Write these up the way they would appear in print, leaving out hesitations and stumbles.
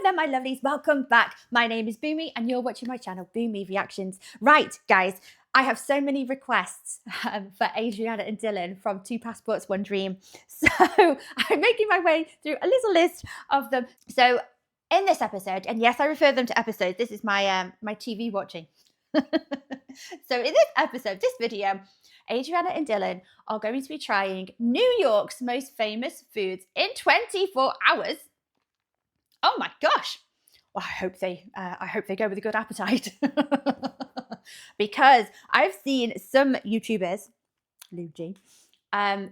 there, my lovelies, welcome back. My name is Boomy and you're watching my channel, Boomy Reactions. Right, guys, I have so many requests for Adriana and Dylan from Two Passports, One Dream. So I'm making my way through a little list of them. So in this episode, and yes, I refer them to episodes, this is my my TV watching. So in this episode, this video, Adriana and Dylan are going to be trying New York's most famous foods in 24 hours. Oh my gosh. Well, I hope they go with a good appetite. Because I've seen some YouTubers, Luigi,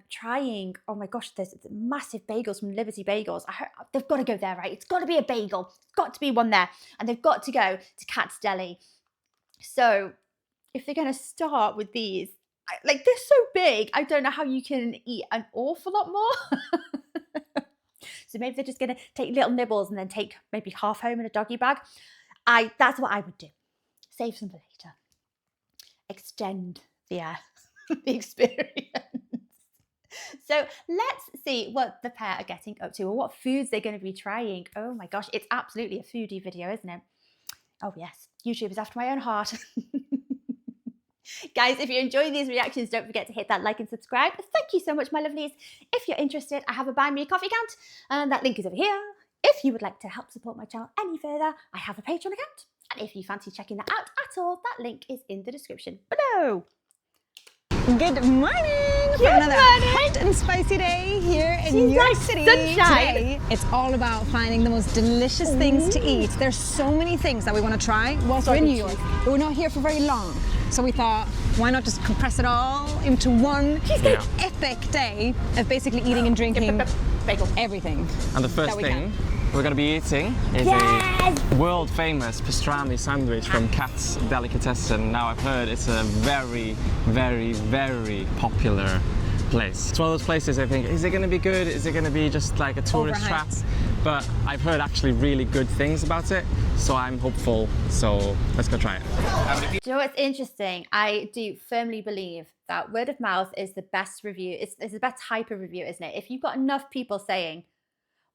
trying, oh my gosh, there's massive bagels from Liberty Bagels. They've got to go there, right? It's got to be a bagel. It's got to be one there. And they've got to go to Katz Deli. So if they're going to start with these, like, they're so big, I don't know how you can eat an awful lot more. So maybe they're just going to take little nibbles and then take maybe half home in a doggy bag. That's what I would do. Save some for later. Extend the experience. So let's see what the pair are getting up to, or what foods they're going to be trying. Oh my gosh, it's absolutely a foodie video, isn't it? Oh yes, YouTube is after my own heart. Guys, if you're enjoying these reactions, don't forget to hit that like and subscribe. Thank you so much, my lovelies. If you're interested, I have a Buy Me a Coffee account, and that link is over here. If you would like to help support my channel any further, I have a Patreon account. And if you fancy checking that out at all, that link is in the description below. Good morning! For another hot and spicy day here in New York City. Today, it's all about finding the most delicious things to eat. There's so many things that we want to try whilst we're in New York, but we're not here for very long. So we thought, why not just compress it all into one epic day of basically eating and drinking everything. And the first thing we're going to be eating is a world famous pastrami sandwich from Katz delicatessen. Now I've heard it's a very, very, very popular place. It's one of those places I think, is it going to be good? Is it going to be just like a tourist trap? But I've heard actually really good things about it, so I'm hopeful. So let's go try it. Do you know what's interesting? I do firmly believe that word of mouth is the best review. It's the best type of review, isn't it? If you've got enough people saying,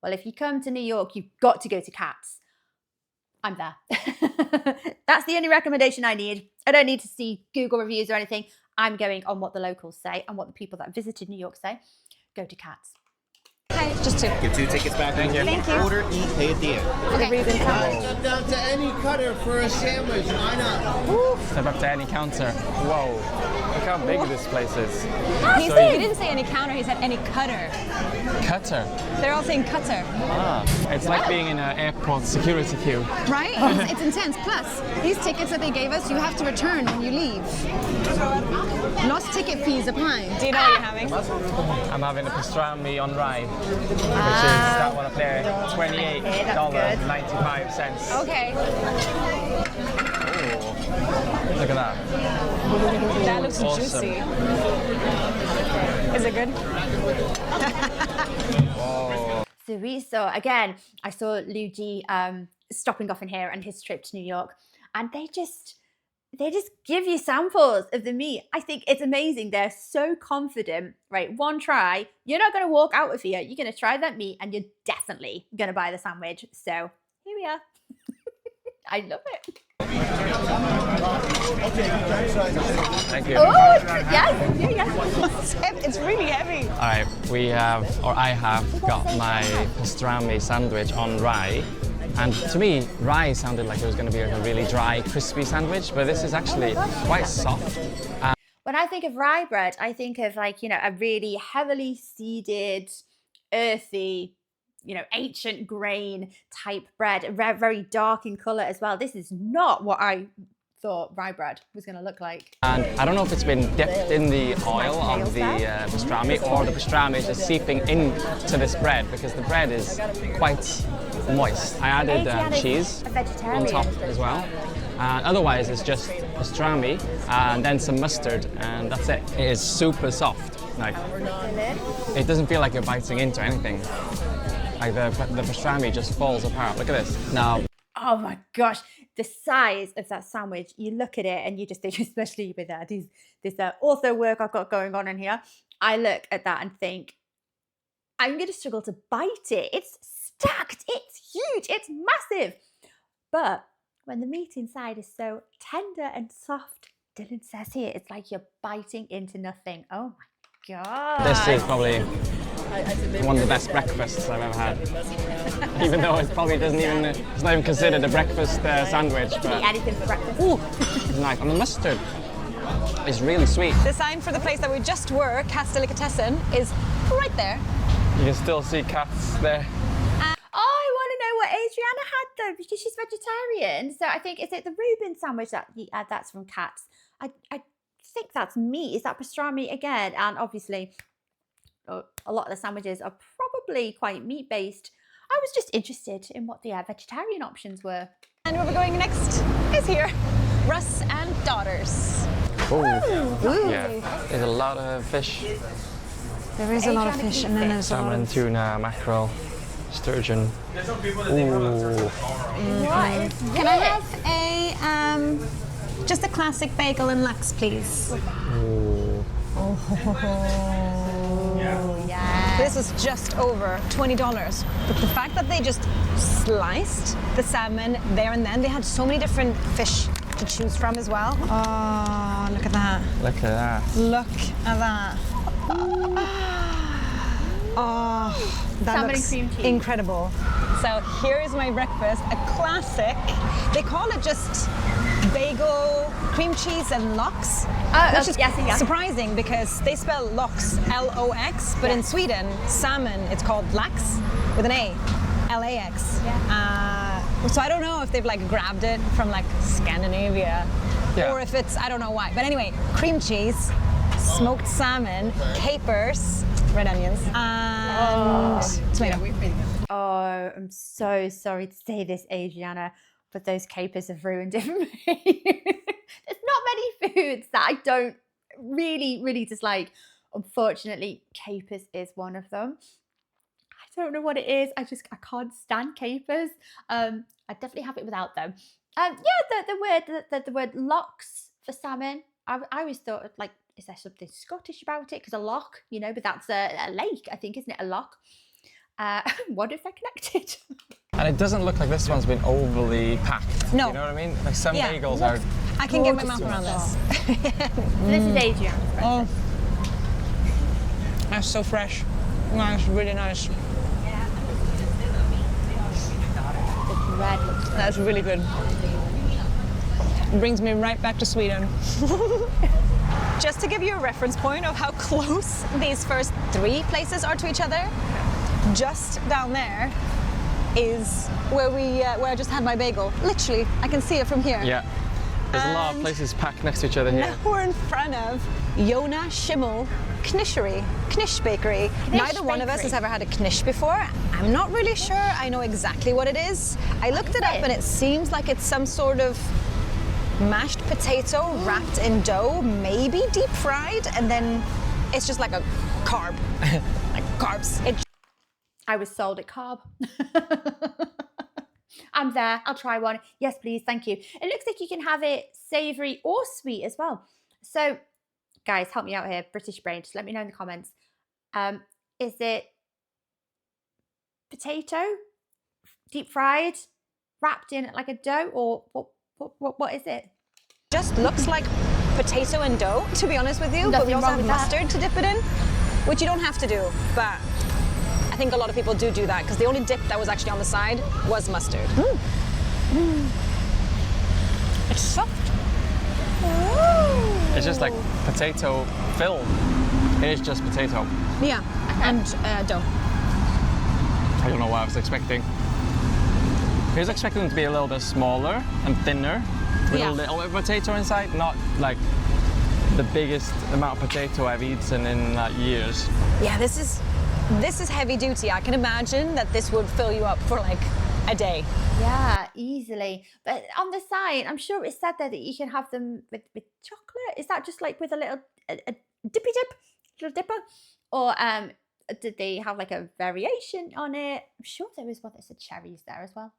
well, if you come to New York, you've got to go to Katz, I'm there. That's the only recommendation I need. I don't need to see Google reviews or anything. I'm going on what the locals say and what the people that visited New York say. Go to Katz. Hi, just two. Get 2 tickets back. Thank you. Thank you. Order, eat, pay at the end. Okay. Step down to any cutter for a sandwich. Why not? Step up to any counter. Whoa, look how big this place is. He didn't say any counter, he said any cutter. Cutter? They're all saying cutter. Ah, it's like being in an airport security queue. Right? It's intense. Plus, these tickets that they gave us, you have to return when you leave. Lost ticket fees apply. Do you know what you're having? I'm having a pastrami on rye, which is that one up there, $28.95. Okay. Ooh, look at that. That looks juicy. Is it good? Whoa. So we saw, again, I saw Luigi stopping off in here on his trip to New York, and they just give you samples of the meat. I think it's amazing. They're so confident, right? One try, you're not going to walk out of here. You're going to try that meat and you're definitely going to buy the sandwich. So here we are. I love it. Thank you. Oh, yes. It's really heavy. All right, I have got my pastrami sandwich on rye. And to me, rye sounded like it was going to be a really dry, crispy sandwich, but this is actually quite soft. When I think of rye bread, I think of, like, you know, a really heavily seeded, earthy, you know, ancient grain type bread, very dark in color as well. This is not what I thought rye bread was going to look like. And I don't know if it's been dipped in the oil of the pastrami, or the pastrami is just seeping into this bread, because the bread is quite moist. I added cheese on top as well. Otherwise, it's just pastrami and then some mustard, and that's it. It is super soft. Like, it doesn't feel like you're biting into anything. Like the pastrami just falls apart. Look at this. Now. Oh my gosh, the size of that sandwich, you look at it and you just think, especially with this ortho work I've got going on in here, I look at that and think, I'm going to struggle to bite it. It's stacked. It's huge. It's massive. But when the meat inside is so tender and soft, Dylan says here, it's like you're biting into nothing. Oh my God. This is probably one of the best breakfasts I've ever had. Even though it probably doesn't even, it's not even considered a breakfast sandwich. But eat anything for breakfast. Ooh, it's nice. And the mustard is really sweet. The sign for the place that we just were, Katz Delikatessen, is right there. You can still see Katz there. I want to know what Adriana had though, because she's vegetarian. So I think, is it the Reuben sandwich that's from Katz? I think that's meat. Is that pastrami again? And obviously, a lot of the sandwiches are probably quite meat-based. I was just interested in what the vegetarian options were. And where we're going next is here, Russ and Daughters. Oh, yeah. There's a lot of fish. There is a lot of fish, and then there's salmon, tuna, mackerel, sturgeon. Ooh. Can I have a just a classic bagel and Lux, please? Ooh. Yeah. This is just over $20, but the fact that they just sliced the salmon there and then, they had so many different fish to choose from as well. Oh, look at that. Look at that. Look at that. Oh, that Salmon looks and cream cheese. incredible. So here is my breakfast, a classic. They call it just bagel, cream cheese and lox, which is surprising because they spell lox, L-O-X, but in Sweden, salmon, it's called lax with an A, L-A-X. So I don't know if they've like grabbed it from like Scandinavia or if it's, I don't know why. But anyway, cream cheese, smoked salmon, capers, red onions, and tomato. Oh, I'm so sorry to say this, Adriana, but those capers have ruined it for me. There's not many foods that I don't really dislike. Unfortunately, capers is one of them. I don't know what it is. I can't stand capers. I definitely have it without them. The word lox for salmon. I always thought like, is there something Scottish about it? Because a loch, you know, but that's a lake, I think, isn't it? A loch. Wonder if they're connected. And it doesn't look like this one's been overly packed. No. You know what I mean? Like some bagels are. I can get my mouth around this. This is Adriana's breakfast. Oh, that's so fresh. Nice, really nice. The bread looks That's really good. It brings me right back to Sweden. Just to give you a reference point of how close these first 3 places are to each other, just down there is where I just had my bagel. Literally, I can see it from here. Yeah. There's a lot of places packed next to each other here. Now we're in front of Yonah Schimmel knish bakery. Neither one of us has ever had a knish before. I'm not really sure I know exactly what it is. I looked it up and it seems like it's some sort of mashed potato wrapped in dough, maybe deep fried, and then it's just like a carb, like carbs. I was sold at carb. I'm there. I'll try one. Yes, please. Thank you. It looks like you can have it savoury or sweet as well. So, guys, help me out here. British brain. Just let me know in the comments. Is it potato, deep fried, wrapped in like a dough, or what is it? Just looks like potato and dough, to be honest with you. But we also have mustard to dip it in, which you don't have to do. But I think a lot of people do that because the only dip that was actually on the side was mustard. It's soft. It's just like potato filled. It is just potato. Yeah, and dough. I don't know what I was expecting. I was expecting it to be a little bit smaller and thinner, with a little bit of potato inside, not like the biggest amount of potato I've eaten in years. Yeah, this is heavy duty. I can imagine that this would fill you up for like a day. Yeah, easily. But on the side, I'm sure it said there that you can have them with chocolate. Is that just like with a little a dippy dip, little dipper? Or did they have like a variation on it? I'm sure there was one that said cherries there as well.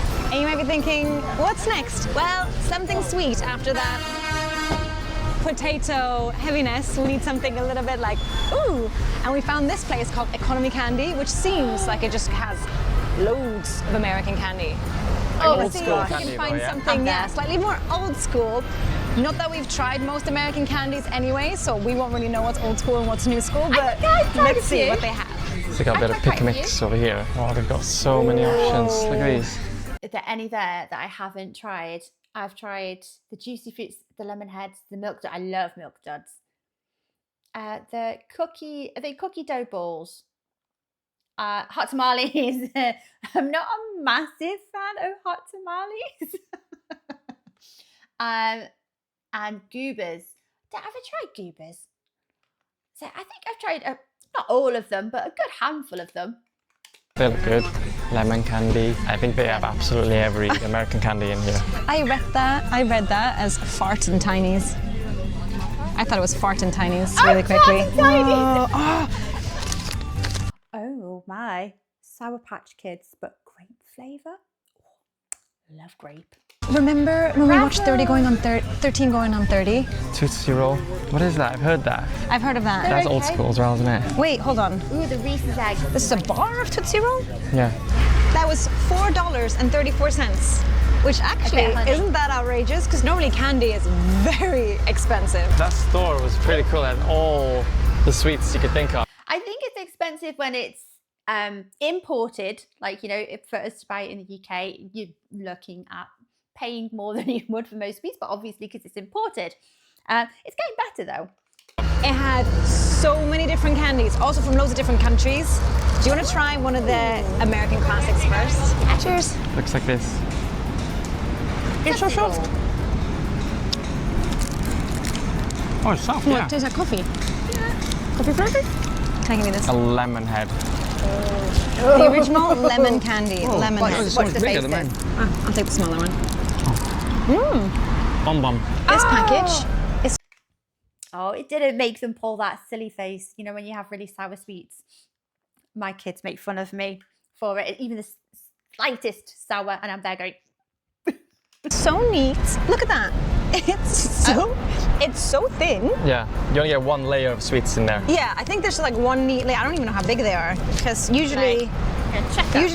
And you might be thinking, what's next? Well, something sweet after that potato heaviness, we need something a little bit like, ooh. And we found this place called Economy Candy, which seems like it just has loads of American candy. Old Let's see school if we candy can find though, yeah? something, yeah, slightly more old school. Not that we've tried most American candies anyway, so we won't really know what's old school and what's new school, but let's see what they have. So we got a bit of pick mix over here. Oh, they've got so many options. Look at these. Is there any there that I haven't tried? I've tried the juicy fruits, the lemon heads, the milk duds. I love milk duds. The cookie, are they cookie dough balls? Hot tamales. I'm not a massive fan of hot tamales. And goobers. Have I tried goobers? So I think I've tried, not all of them, but a good handful of them. They look good. Lemon candy. I think they have absolutely every American candy in here. I read that as fart and tinies. I thought it was fart and tinies really quickly. Oh my, Sour Patch Kids, but grape flavour. Love grape. Remember when we watched 13 going on 30? Tootsie Roll. What is that? I've heard that. I've heard of that. That's old school as well, isn't it? Wait, hold on. Ooh, the Reese's eggs. This is a bar of Tootsie Roll? Yeah. That was $4.34, which actually isn't that outrageous because normally candy is very expensive. That store was pretty cool. It had all the sweets you could think of. I think it's expensive when it's imported. Like, you know, if for us to buy it in the UK, you're looking at paying more than you would for most sweets, but obviously because it's imported. It's getting better though. It had so many different candies, also from loads of different countries. Do you want to try one of the American classics first? Cheers. Looks like this. It's so soft. Oh, it's soft, Yeah. It tastes like coffee. Yeah. Coffee flavor? Can I give you this? A lemon head. The original lemon candy. Lemon head. What's the bigger face than then? mine. I'll take the smaller one. Bum bum. This package is... Oh, it didn't make them pull that silly face. You know, when you have really sour sweets. My kids make fun of me for it. Even the slightest sour, and I'm there going... so neat. Look at that. It's so thin. Yeah, you only get one layer of sweets in there. Yeah, I think there's like one neat layer. I don't even know how big they are because usually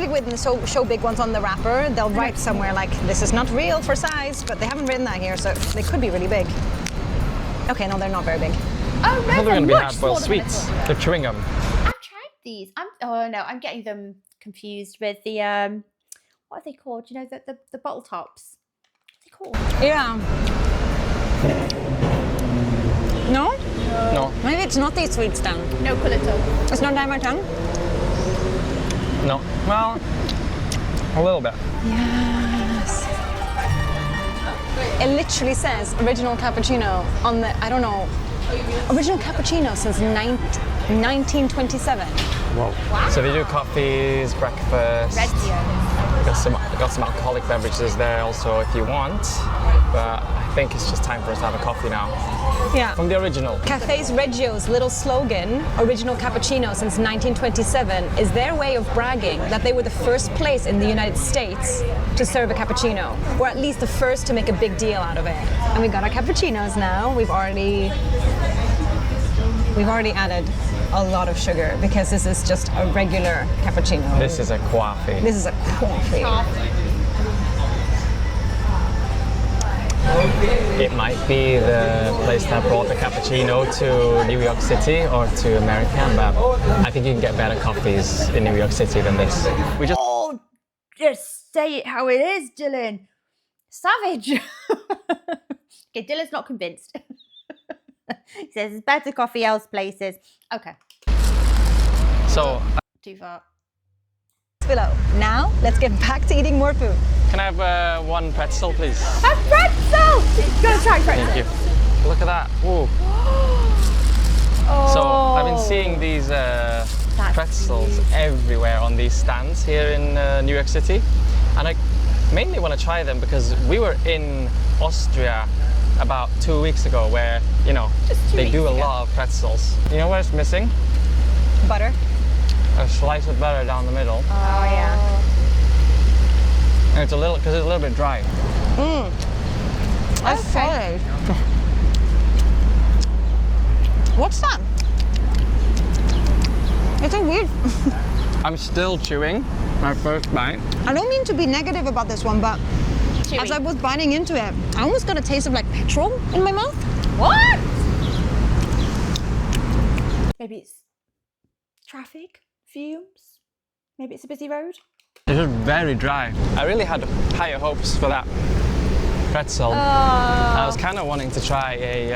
when they show big ones on the wrapper, they'll write somewhere like this is not real for size, but they haven't written that here, so they could be really big. Okay, no, they're not very big. Oh, no, They're going to be much hard-boiled smaller than I sweets. thought. They're chewing gum. I've tried these. I'm getting them confused with the what are they called? You know, the bottle tops. What's it called? Yeah. No? No. Maybe it's not these sweets then. No colour at all. It's not down my tongue? No. Well, a little bit. Yes. It literally says original cappuccino on the, I don't know, original cappuccino since 1927. Whoa. Wow. So they do coffees, breakfast. Reggio. Got some alcoholic beverages there also if you want. But I think it's just time for us to have a coffee now. Yeah. From the original. Café's Reggio's little slogan, original cappuccino since 1927, is their way of bragging that they were the first place in the United States to serve a cappuccino, or at least the first to make a big deal out of it. And we got our cappuccinos now. We've already added a lot of sugar because this is just a regular cappuccino. This is a coffee. This is a coffee. It might be the place that brought the cappuccino to New York City or to America, but I think you can get better coffees in New York City than this. We just Just say it how it is, Dylan. Savage. Okay, Dylan's not convinced. He says it's better coffee else places. Okay. So, Too far. Below. Now, let's get back to eating more food. can I have one pretzel, please? A pretzel! Go try pretzel. Thank you. Look at that. Ooh. So I've been seeing these pretzels everywhere on these stands here in New York City, and I mainly want to try them because we were in Austria about 2 weeks ago, where they do a lot of pretzels. You know what it's missing? Butter. A slice of butter down the middle. Oh yeah. And it's a little bit dry. Okay. What's that? It's a weird. I'm still chewing my first bite. I don't mean to be negative about this one, but as I was biting into it, I almost got a taste of like petrol in my mouth. What? Maybe it's traffic, fumes. Maybe it's a busy road. It's just very dry. I really had higher hopes for that pretzel. I was kind of wanting to try a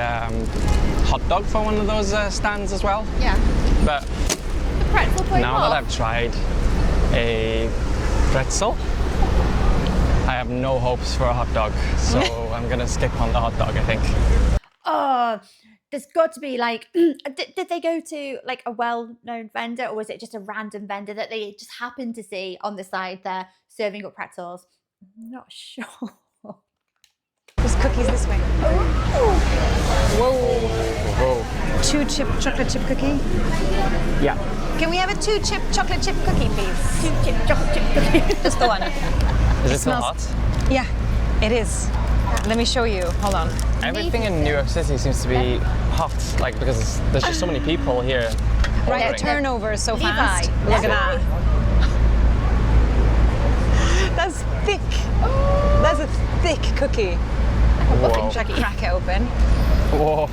hot dog for one of those stands as well. Yeah. But The pretzel point now that I've tried a pretzel, I have no hopes for a hot dog. So I'm gonna skip on the hot dog, I think. Oh, there's got to be like, did they go to like a well-known vendor, or was it just a random vendor that they just happened to see on the side there serving up pretzels? I'm not sure. There's cookies this way. Whoa. 2-chip chocolate chip cookie. Yeah. Can we have a 2-chip chocolate chip cookie, please? 2-chip chocolate chip cookie. Just the one. Is it still smells- hot? Yeah, it is. Let me show you. Hold on. Everything in New York City seems to be hot, like because there's just so many people here. Right, the ordering. turnover is so Levi. fast. Look at that. That's thick. That's a thick cookie. Whoa. Should I crack it open? Whoa.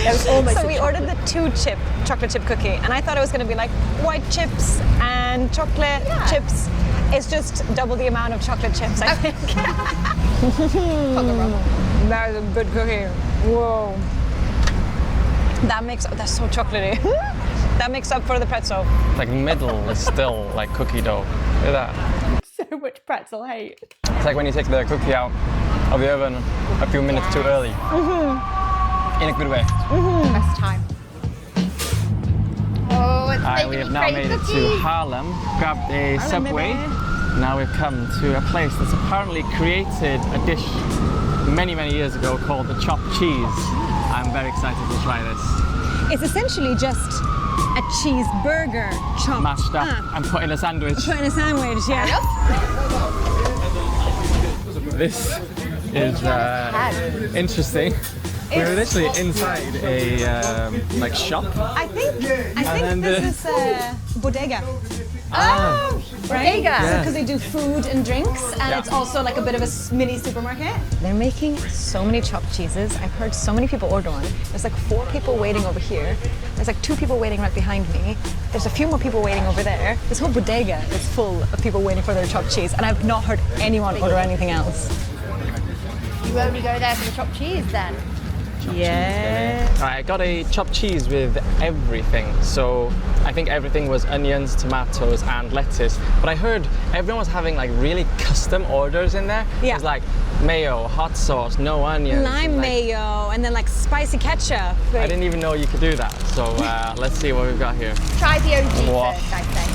That was almost So we ordered the 2-chip chocolate chip cookie, and I thought it was going to be like white chips and chocolate chips. It's just double the amount of chocolate chips, I think. That is a good cookie. Whoa. That makes up, that's so chocolatey. That makes up for the pretzel. Like middle is still like cookie dough. Look at that. so much pretzel hate. It's like when you take the cookie out of the oven a few minutes too early. In a good way. Best time. Oh, it's making We have me now crave made it to cookies. Harlem, grabbed a subway. Now we've come to a place that's apparently created a dish many, many years ago called the chopped cheese. I'm very excited to try this. It's essentially just a cheeseburger chopped Mashed up and put in a sandwich. Put in a sandwich, yeah. This is interesting. We're literally inside a like shop. I think then this is bodega. Oh, Right? bodega. Because they do food and drinks, and it's also like a bit of a mini supermarket. They're making so many chopped cheeses. I've heard so many people order one. There's like 4 people waiting over here. There's like 2 people waiting right behind me. There's a few more people waiting over there. This whole bodega is full of people waiting for their chopped cheese, and I've not heard anyone order anything else. You only go there for the chopped cheese then? Yeah. Alright, I got a chopped cheese with everything. So I think everything was onions, tomatoes, and lettuce. But I heard everyone was having like really custom orders in there. Yeah. It was like mayo, hot sauce, no onions. Lime like, mayo, and then like spicy ketchup. I didn't even know you could do that. So let's see what we've got here. Try the OG Wow. first, I think.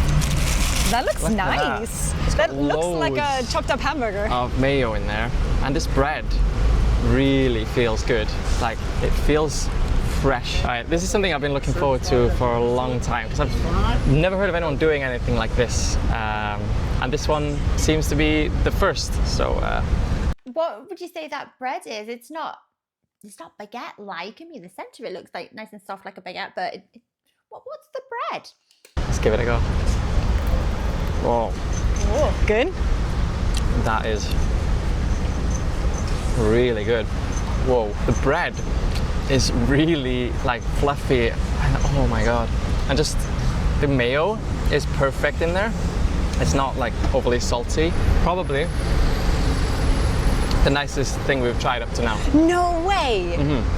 That looks Look at nice. that. That looks like a loads chopped up hamburger. Of mayo in there, and this bread really feels good. Like it feels fresh. Alright, this is something I've been looking forward to for a long time because I've never heard of anyone doing anything like this, and this one seems to be the first. So What would you say that bread is? It's not baguette-like. I mean, the centre it looks like nice and soft like a baguette, but what's the bread? let's give it a go. Whoa, Oh, good. that is really good. Whoa, the bread is really like fluffy, and oh my god, and just the mayo is perfect in there. It's not like overly salty. Probably the nicest thing we've tried up to now. No way.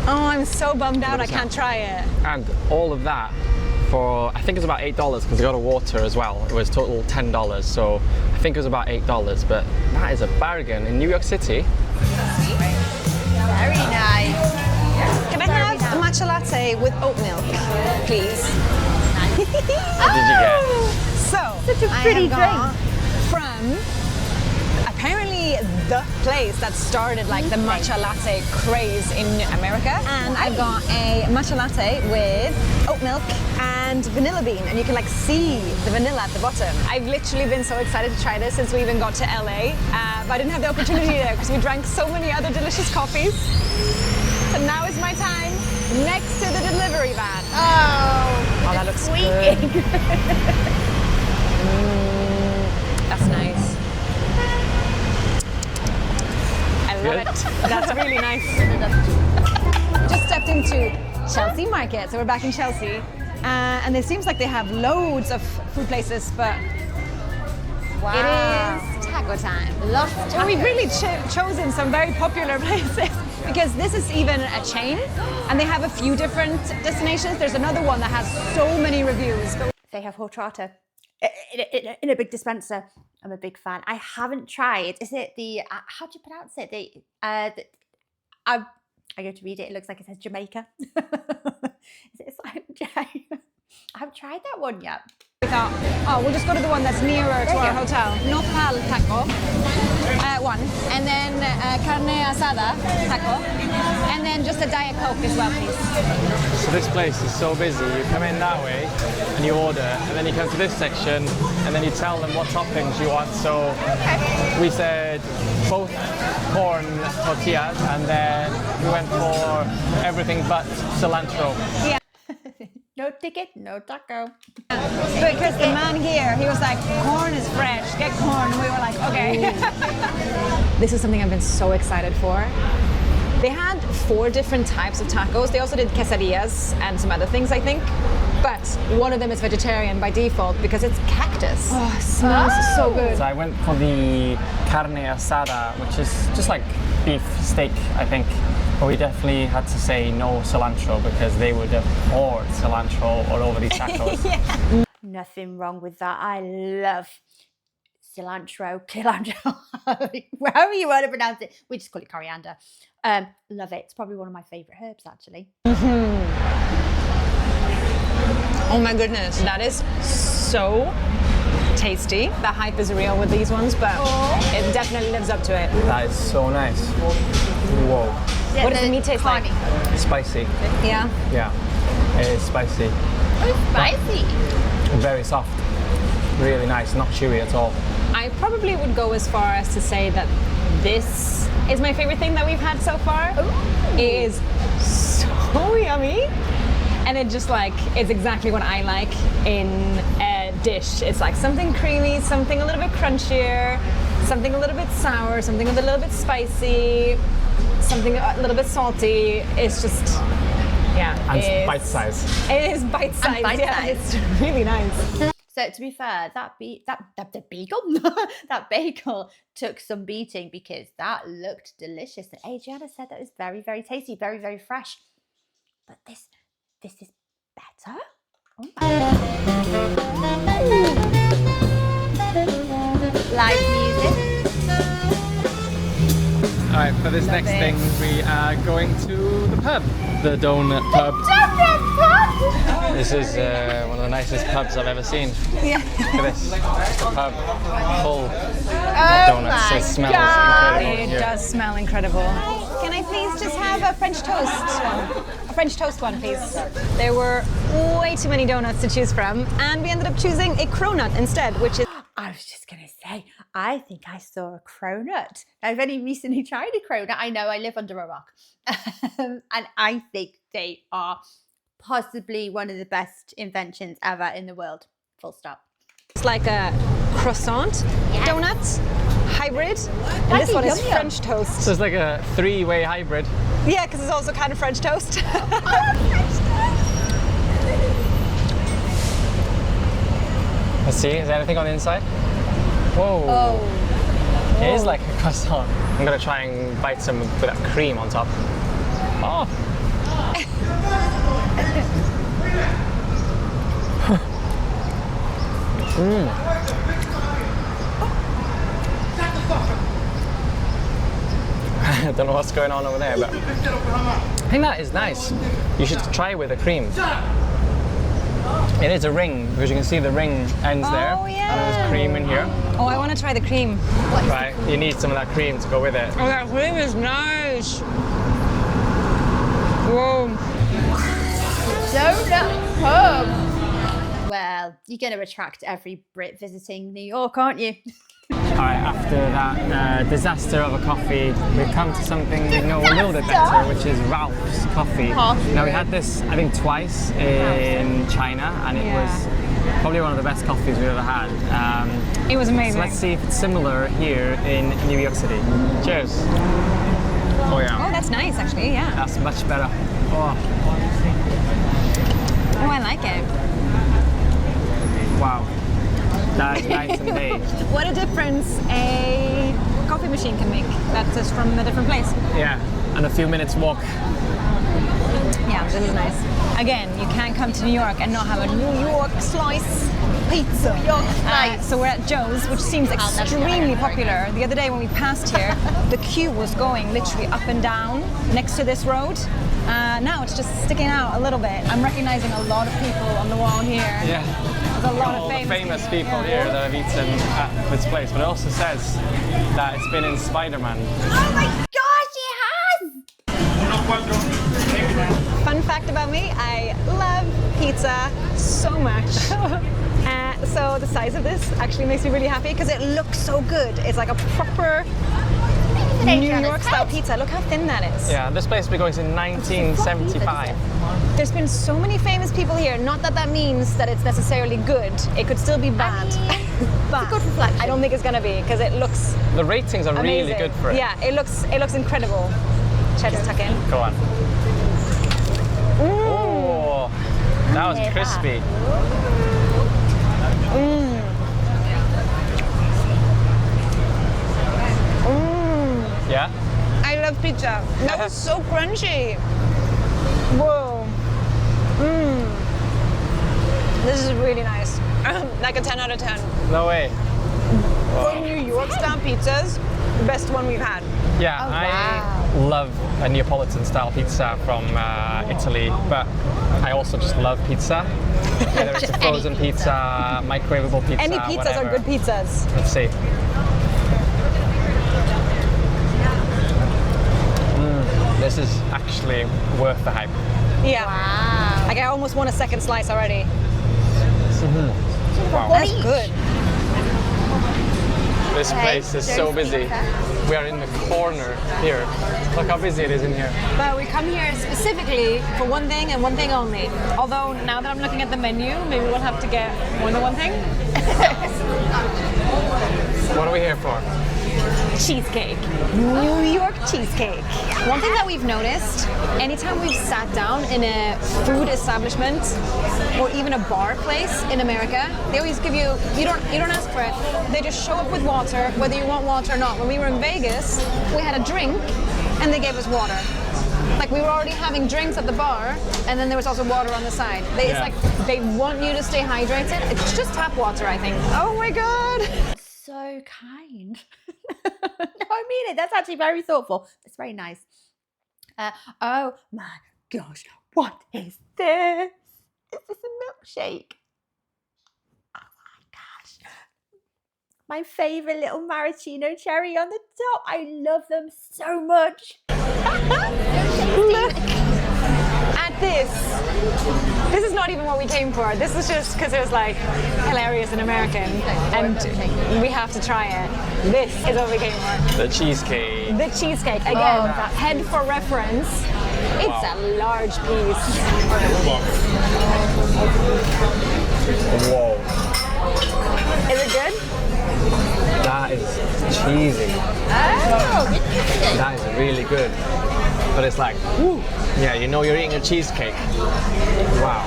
Oh, I'm so bummed out. I 100%. can't try it. And all of that for, I think it was about $8 because I got a water as well. It was total $10, so I think it was about $8, but that is a bargain in New York City. Very nice. Can I have a matcha latte with oat milk, please? What did you get? So, Such a I pretty have got from apparently the place that started like the matcha latte craze in America. And I've got a matcha latte with oat milk and vanilla bean, and you can like see the vanilla at the bottom. I've literally been so excited to try this since we even got to LA, but I didn't have the opportunity there because we drank so many other delicious coffees. So now is my time. next to the delivery van. Oh, that looks squeaking. good. That's nice. I love it. That's really nice. Just stepped into Chelsea Market, so we're back in Chelsea, and it seems like they have loads of food places, but Wow. it is taco time. Lost tacos. So we've really chosen some very popular places because this is even a chain, and they have a few different destinations. There's another one that has so many reviews. They have horchata in a big dispenser. I'm a big fan. I haven't tried. Is it the how do you pronounce it? I go to read it. It looks like it says Jamaica. Is it silent J? I haven't tried that one yet. We thought, oh, we'll just go to the one that's nearer to our hotel. Nopal taco, one, and then carne asada taco, and then just a Diet Coke as well, please. So this place is so busy. You come in that way and you order, and then you come to this section and then you tell them what toppings you want. So we said both corn tortillas, and then we went for everything but cilantro. Yeah. No ticket, no taco. Because the man here, he was like, corn is fresh, get corn. And we were like, okay. This is something I've been so excited for. They had 4 different types of tacos. They also did quesadillas and some other things, I think. But one of them is vegetarian by default because it's cactus. Oh, it smells so good. So I went for the carne asada, which is just like beef steak, I think. But we definitely had to say no cilantro because they would have poured cilantro all over these tacos. Yeah. Nothing wrong with that. I love cilantro, however you want to pronounce it. We just call it coriander. Love it. It's probably one of my favourite herbs, actually. Oh my goodness, that is so tasty. The hype is real with these ones, but it definitely lives up to it. That is so nice. Whoa. Yeah, What does the meat taste like? Spicy. Yeah. Yeah, it is spicy. Oh, spicy. Very soft. Really nice, not chewy at all. I probably would go as far as to say that this is my favorite thing that we've had so far. Ooh. It is so yummy. And it just like, it's exactly what I like in a dish. It's like something creamy, something a little bit crunchier, something a little bit sour, something a little bit spicy, something a little bit salty. It's just, yeah. And bite size. It is bite size, yeah. It's really nice. So to be fair, that bagel took some beating because that looked delicious. And Adriana said that was very, very tasty, very, very fresh. But this is better. Live music. All right, for this next thing, we are going to the pub, the Donut Pub. This is one of the nicest pubs I've ever seen. Yeah. Look at this, the pub full of donuts. It smells incredible. It here. does smell incredible. Can I please just have a French toast one? A French toast one, please. There were way too many donuts to choose from, and we ended up choosing a cronut instead, which is... I was just going to say, I think I saw a cronut. I've only recently tried a cronut. I know I live under a rock. And I think they are possibly one of the best inventions ever in the world. Full stop. It's like a croissant donut hybrid, and this one is French toast. So it's like a 3-way hybrid. Yeah, because it's also kind of French toast. Let's see, is there anything on the inside? Whoa. Oh. It is like a croissant. I'm gonna try and bite some with that cream on top. Oh. I don't know what's going on over there, but I think that is nice. You should try it with the cream. It is a ring, because you can see the ring ends there. Oh, yeah. And there's cream in here. Oh, I want to try the cream. Right, you need some of that cream to go with it. Oh, that cream is nice. Whoa. Donut pub. Well, you're going to attract every Brit visiting New York, aren't you? All right, after that disaster of a coffee, we've come to something we know a little bit better, which is Ralph's Coffee. Now we had this, I think, twice in China, and it was probably one of the best coffees we've ever had. It was amazing. So let's see if it's similar here in New York City. Cheers. Oh yeah. Oh, that's nice, actually. Yeah. That's much better. Oh, I like it. wow. That is nice and made. What a difference a coffee machine can make. That's just from a different place. Yeah, and a few minutes walk. Yeah, this is nice. Again, you can't come to New York and not have a New York slice pizza. So we're at Joe's, which seems extremely popular. The other day when we passed here, the queue was going literally up and down next to this road. Now it's just sticking out a little bit. I'm recognizing a lot of people on the wall here. Yeah. There's a lot All of famous people here that have eaten at this place, but it also says that it's been in Spider-Man. Oh my gosh, it has! Fun fact about me, I love pizza so much. So the size of this actually makes me really happy because it looks so good. It's like a proper New York style pizza. Look how thin that is. Yeah, this place has been going since 1975. There's been so many famous people here. Not that that means that it's necessarily good. It could still be bad. But it's a good reflection. I don't think it's gonna be because it looks The ratings are amazing. really good for it. Yeah, it looks incredible. Check this tuck in. Go on. Oh, that was crispy. Yeah? I love pizza. That was so crunchy. Whoa. This is really nice. Like a 10 out of 10. No way. For New York style pizzas, the best one we've had. Yeah, I love a Neapolitan style pizza from Italy, but I also just love pizza. Whether it's a frozen pizza, microwavable pizza, Any pizzas whatever. are good pizzas. Let's see. This is actually worth the hype. Yeah. Wow. Like I almost want a second slice already. Wow. That's good. This place is so busy. We are in the corner here. Look how busy it is in here. But we come here specifically for one thing and one thing only. Although now that I'm looking at the menu, maybe we'll have to get more than one thing. What are we here for? Cheesecake. New York cheesecake. One thing that we've noticed, anytime we've sat down in a food establishment or even a bar place in America, they always give you don't ask for it. They just show up with water, whether you want water or not. When we were in Vegas, we had a drink and they gave us water. Like we were already having drinks at the bar and then there was also water on the side. It's like they want you to stay hydrated. It's just tap water, I think. Oh my God. So kind. No, I mean it. That's actually very thoughtful. It's very nice. Oh my gosh, what is this? Is this a milkshake? Oh my gosh. My favorite little maraschino cherry on the top. I love them so much. Look at this. This is not even what we came for. This is just because it was like hilarious and American and we have to try it. This is what we came for. The cheesecake. The cheesecake. Again, head for reference. It's a large piece. Whoa. Is it good? That is cheesy. Oh, interesting. That is really good. But it's like, woo. Yeah, you know you're eating a cheesecake. Wow.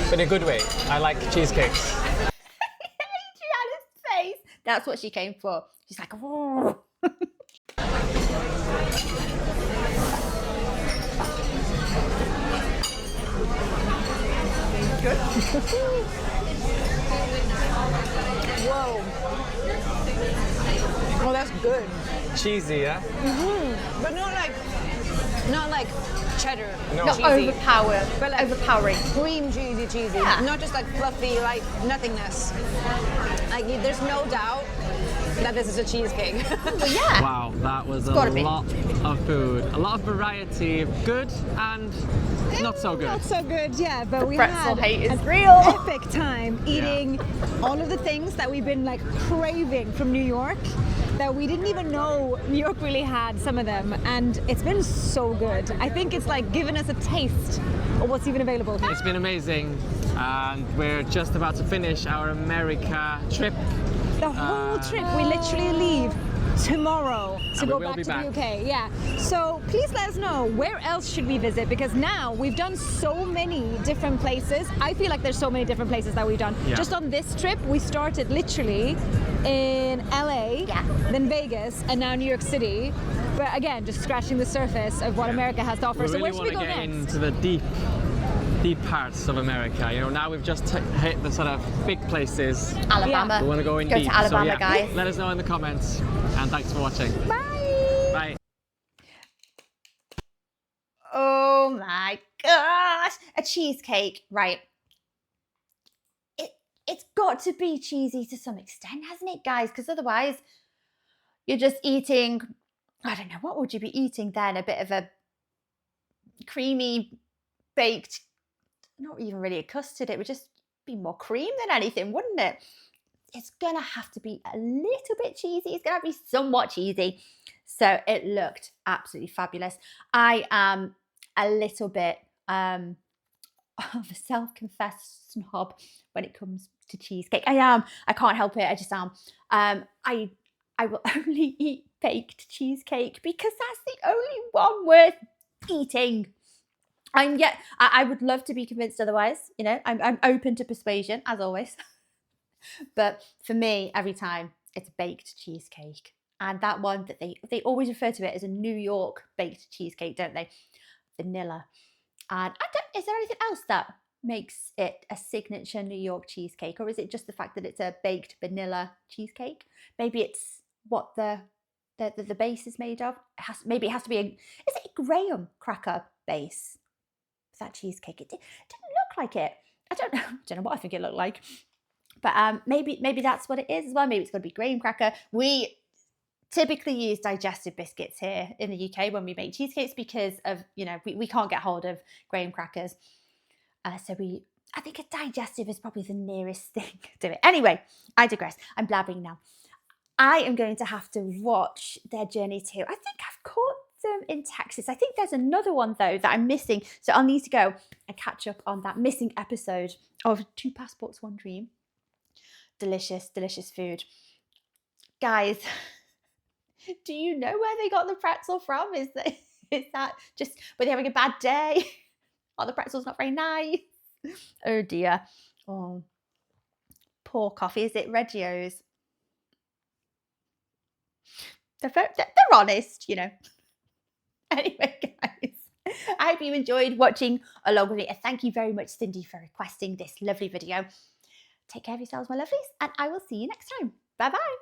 But in a good way. I like cheesecakes. Adriana's face. That's what she came for. She's like, oh. Good. Whoa. Oh, that's good. Cheesy, yeah? But not like cheddar. No. Not cheesy. overpowered, but like overpowering. Cream cheesy. Yeah. Not just like fluffy, like nothingness. Like there's no doubt that this is a cheesecake. Well, yeah. Wow, that was a gotta be. lot of food. A lot of variety, good and not so good. Not so good, yeah, but we Pretzel had hate is an real. epic time eating all of the things that we've been like craving from New York, that we didn't even know New York really had some of them, and it's been so good. I think it's like given us a taste of what's even available here. It's been amazing, and we're just about to finish our America trip. The whole trip, we literally leave tomorrow to go back to the UK. Yeah. So please let us know, where else should we visit? Because now we've done so many different places. I feel like there's so many different places that we've done. Yeah. Just on this trip, we started literally in LA, then Vegas, and now New York City. But again, just scratching the surface of what America has to offer. So where should we go next? Into the deep parts of America. You know, now we've just hit the sort of big places. Alabama. We want to go in Go deep. to Alabama, so, yeah, guys. Let us know in the comments, and thanks for watching. Bye. Bye. Oh my gosh, a cheesecake, right? It's got to be cheesy to some extent, hasn't it, guys? Because otherwise, you're just eating, I don't know, what would you be eating then? A bit of a creamy baked, not even really a custard, it would just be more cream than anything, wouldn't it? It's gonna have to be a little bit cheesy. It's gonna be somewhat cheesy. So it looked absolutely fabulous. I am a little bit of a self-confessed snob when it comes to cheesecake. I am. I can't help it. I just am. I will only eat baked cheesecake because that's the only one worth eating. I would love to be convinced otherwise. You know, I'm open to persuasion as always. But for me, every time it's a baked cheesecake, and that one that they always refer to it as a New York baked cheesecake, don't they? Vanilla. And is there anything else that makes it a signature New York cheesecake, or is it just the fact that it's a baked vanilla cheesecake? Maybe it's what the base is made of. Maybe it has to be is it a graham cracker base? That cheesecake, it didn't look like it. I don't know what I think it looked like, but maybe that's what it is as well. Maybe it's going to be graham cracker. We typically use digestive biscuits here in the UK when we make cheesecakes because of, you know, we can't get hold of graham crackers, so I think a digestive is probably the nearest thing to it. Anyway, I digress. I'm blabbering now. I am going to have to watch their journey too. I think I've caught them in Texas. I think there's another one though that I'm missing, so I'll need to go and catch up on that missing episode of 2 Passports 1 Dream. Delicious food, guys. Do you know where they got the pretzel from? Is that just were they having a bad day? Oh, the pretzel's not very nice. Oh dear. Oh, poor coffee. Is it Reggio's? They're honest, you know. Anyway, guys, I hope you enjoyed watching along with me. And thank you very much, Cindy, for requesting this lovely video. Take care of yourselves, my lovelies, and I will see you next time. Bye-bye.